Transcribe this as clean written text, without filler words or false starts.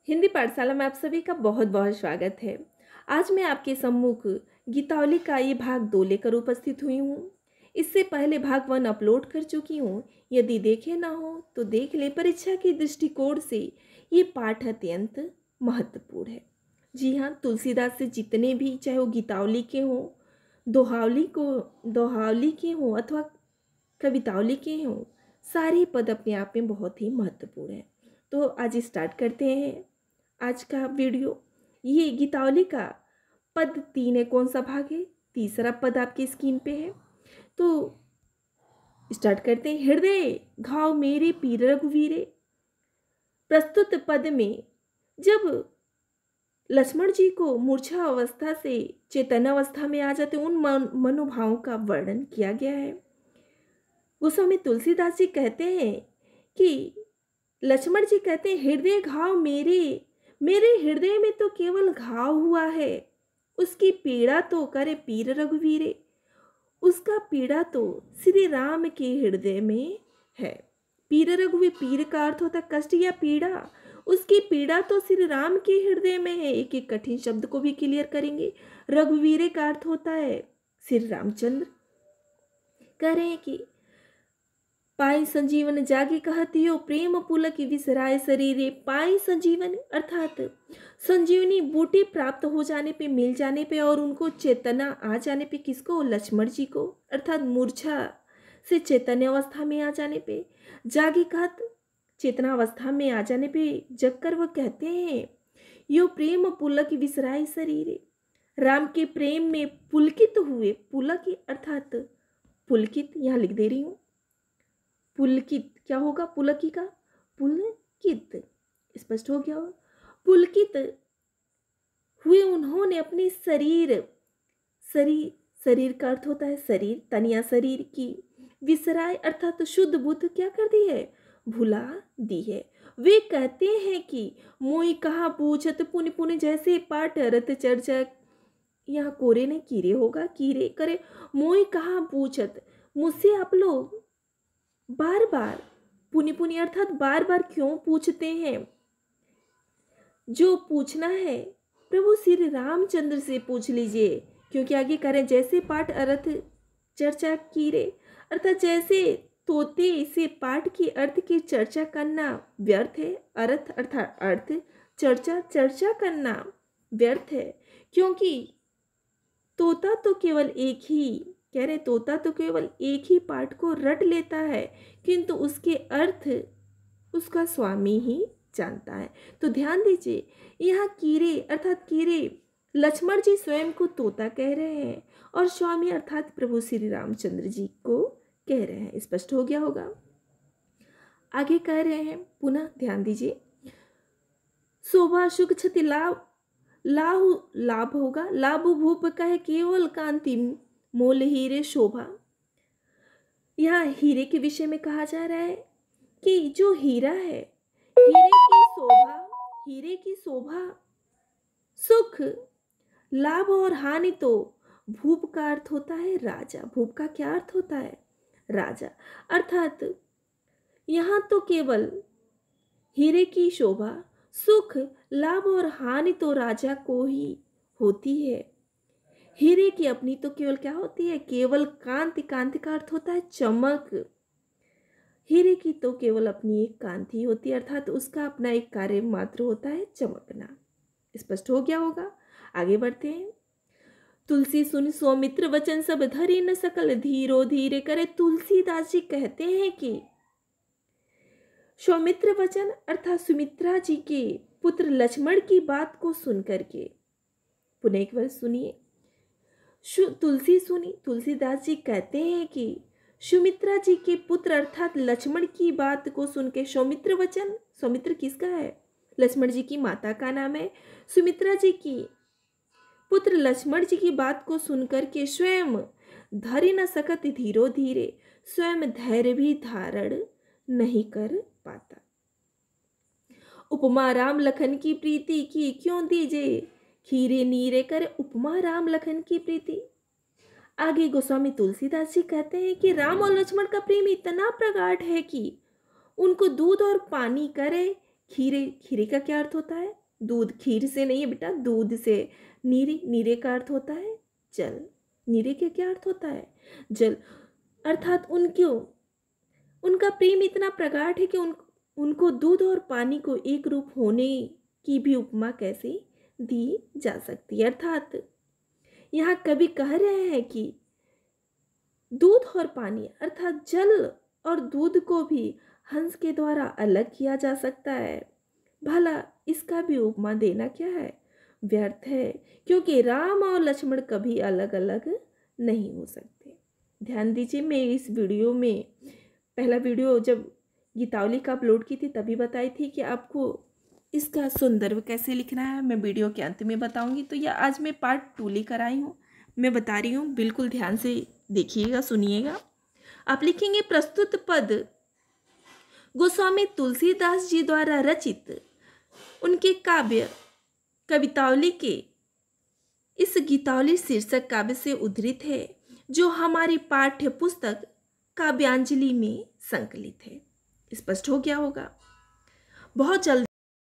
हिंदी पाठशाला में आप सभी का बहुत बहुत स्वागत है। आज मैं आपके सम्मुख गीतावली का ये भाग 2 लेकर उपस्थित हुई हूँ। इससे पहले भाग 1 अपलोड कर चुकी हूँ। यदि देखे ना हो तो देख ले। परीक्षा के दृष्टिकोण से ये पाठ अत्यंत महत्वपूर्ण है। जी हाँ, तुलसीदास से जितने भी, चाहे वो गीतावली के हों, दोहावली के हों अथवा कवितावली के हों, सारे पद अपने आप में बहुत ही महत्वपूर्ण हैं। तो आज स्टार्ट करते हैं आज का वीडियो। ये गीतावली का पद 3 है। कौन सा भाग है? तीसरा पद आपकी स्क्रीन पे है। तो स्टार्ट करते हैं। हृदय घाव मेरे पीर रघुवीरे। प्रस्तुत पद में जब लक्ष्मण जी को मूर्छा अवस्था से चेतन अवस्था में आ जाते, उन मनोभावों का वर्णन किया गया है। गोस्वामी तुलसीदास जी कहते हैं कि लक्ष्मण जी कहते हैं, हृदय घाव मेरे हृदय में तो केवल घाव हुआ है, उसकी पीड़ा तो करे पीर रघुवीरे। उसका पीड़ा तो श्री राम के हृदय में है। पीर रघुवीर, पीर का अर्थ होता है कष्ट या पीड़ा। उसकी पीड़ा तो श्री राम के हृदय में है। एक एक कठिन शब्द को भी क्लियर करेंगे। रघुवीरे का अर्थ होता है श्री रामचंद्र। कह रहे हैं कि पाई संजीवन जागे कहतियो, प्रेम पुलक विसराय शरीरे। पाई संजीवन अर्थात संजीवनी बूटी प्राप्त हो जाने पे, मिल जाने पे और उनको चेतना आ जाने पे, किसको? लक्ष्मण जी को, अर्थात मूर्छा से चेतन्य अवस्था में आ जाने पे। जागे कहत चेतना अवस्था में आ जाने पे जगकर वह कहते हैं, यो प्रेम पुलक विसराय शरीरे। राम के प्रेम में पुलकित हुए। पुलक अर्थात पुलकित, यहाँ लिख दे रही हूँ। पुलकित क्या होगा? पुलकी का पुलकित, स्पष्ट हो गया। पुलकित हुए उन्होंने अपने शरीर का अर्थ होता है शरीर, तनिया शरीर की। विसराय अर्थात शुद्ध बुद्ध क्या कर दी है? भुला दी है। वे कहते हैं कि मोई कहाँ पूछत पुण्य पुण्य जैसे पाठ रत चर्चा। यहाँ कोरे ने कीरे होगा, कीरे करे। मोई कहाँ पूछत, मुझसे आप लोग बार बार पुनि पुनि अर्थात बार बार क्यों पूछते हैं? जो पूछना है प्रभु श्री रामचंद्र से पूछ लीजिए, क्योंकि आगे करें जैसे पाठ अर्थ चर्चा कीरे, अर्थात जैसे तोते से पाठ की अर्थ की चर्चा करना व्यर्थ है। अर्थ अर्थात अर्थ, चर्चा करना व्यर्थ है, क्योंकि तोता तो केवल एक ही, कह रहे तोता तो केवल एक ही पाठ को रट लेता है, किंतु उसके अर्थ उसका स्वामी ही जानता है। तो ध्यान दीजिए, यहाँ कीरे अर्थात कीरे, लक्ष्मण जी स्वयं को तोता कह रहे हैं और स्वामी अर्थात प्रभु श्री रामचंद्र जी को कह रहे हैं। स्पष्ट हो गया होगा। आगे कह रहे हैं, पुनः ध्यान दीजिए। शोभा सुख क्षति लाभ, लाभ होगा। लाभ भूप कहे केवल कांति मोल हीरे शोभा। यहाँ हीरे के विषय में कहा जा रहा है कि जो हीरा है, हीरे की शोभा सुख लाभ और हानि तो भूप का अर्थ होता है राजा। भूप का क्या अर्थ होता है? राजा। अर्थात यहाँ तो केवल हीरे की शोभा सुख लाभ और हानि तो राजा को ही होती है। हीरे की अपनी तो केवल क्या होती है? केवल कांति। कांति का अर्थ होता है चमक। हीरे की तो केवल अपनी एक कांति होती है, अर्थात उसका अपना एक कार्य मात्र होता है चमकना। स्पष्ट हो गया होगा। आगे बढ़ते हैं। तुलसी सुन सौमित्र वचन सब धरी न सकल धीरो धीरे करे। तुलसीदास जी कहते हैं कि सौमित्र वचन अर्थात सुमित्रा जी के पुत्र लक्ष्मण की बात को सुनकर के, पुनः एक बार सुनिए। तुलसीदास जी कहते हैं कि सुमित्रा जी के पुत्र अर्थात लक्ष्मण की बात को सुन के, सौमित्र वचन, सौमित्र किसका है? लक्ष्मण जी की माता का नाम है। सुमित्रा जी की पुत्र लक्ष्मण जी की बात को सुनकर के स्वयं धरि न सकत धीरो धीरे, स्वयं धैर्य भी धारण नहीं कर पाता। उपमा राम लखन की प्रीति की क्यों दीजे खीरे नीरे करे। उपमा राम लखन की प्रीति। आगे गोस्वामी तुलसीदास जी कहते हैं कि राम और लक्ष्मण का प्रेम इतना प्रगाढ़ है कि उनको दूध और पानी करे खीरे, खीरे का क्या अर्थ होता है? दूध। खीर से नहीं है बेटा, दूध से। नीरे, नीरे का अर्थ होता है जल। नीरे का क्या अर्थ होता है? जल। अर्थात उनका प्रेम इतना प्रगाढ़ है कि उनको दूध और पानी को एक रूप होने की भी उपमा कैसे दी जा सकती है। अर्थात यहाँ कवि कह रहे हैं कि दूध और पानी अर्थात जल और दूध को भी हंस के द्वारा अलग किया जा सकता है। भला इसका भी उपमा देना क्या है? व्यर्थ है, क्योंकि राम और लक्ष्मण कभी अलग अलग नहीं हो सकते। ध्यान दीजिए, मैं इस वीडियो में पहला वीडियो जब गीतावली का अपलोड की थी तभी बताई थी कि आपको इसका संदर्भ कैसे लिखना है, मैं वीडियो के अंत में बताऊंगी। तो यह आज मैं पार्ट 2 लेकर आई हूँ, मैं बता रही हूँ, बिल्कुल ध्यान से देखिएगा, सुनिएगा। आप लिखेंगे प्रस्तुत पद गोस्वामी तुलसीदास जी द्वारा रचित उनके काव्य कवितावली के इस गीतावली शीर्षक काव्य से उद्धृत है, जो हमारी पाठ्य पुस्तक काव्यांजलि में संकलित है। स्पष्ट हो गया होगा। बहुत जल्दी